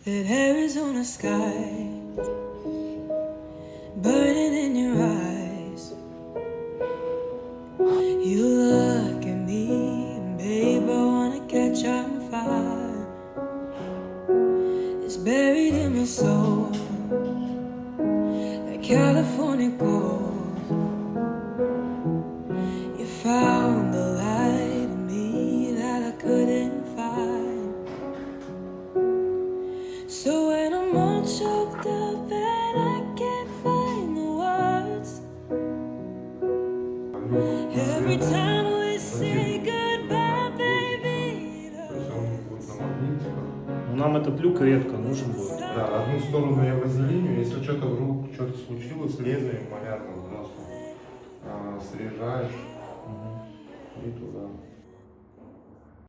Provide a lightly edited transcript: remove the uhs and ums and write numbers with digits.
that Arizona sky burning in your eyes. You look at me and babe, I wanna catch on fire. It's buried in my soul like California gold. You found the light in me that I couldn't find. So when I'm all choked up and I can't find the words, every time we say goodbye, baby, it hurts. Нам этот люк редко нужен будет. Да, одну сторону я вазелиню, если что-то вдруг что-то случилось, лезвием малярным просто срежаешь и туда.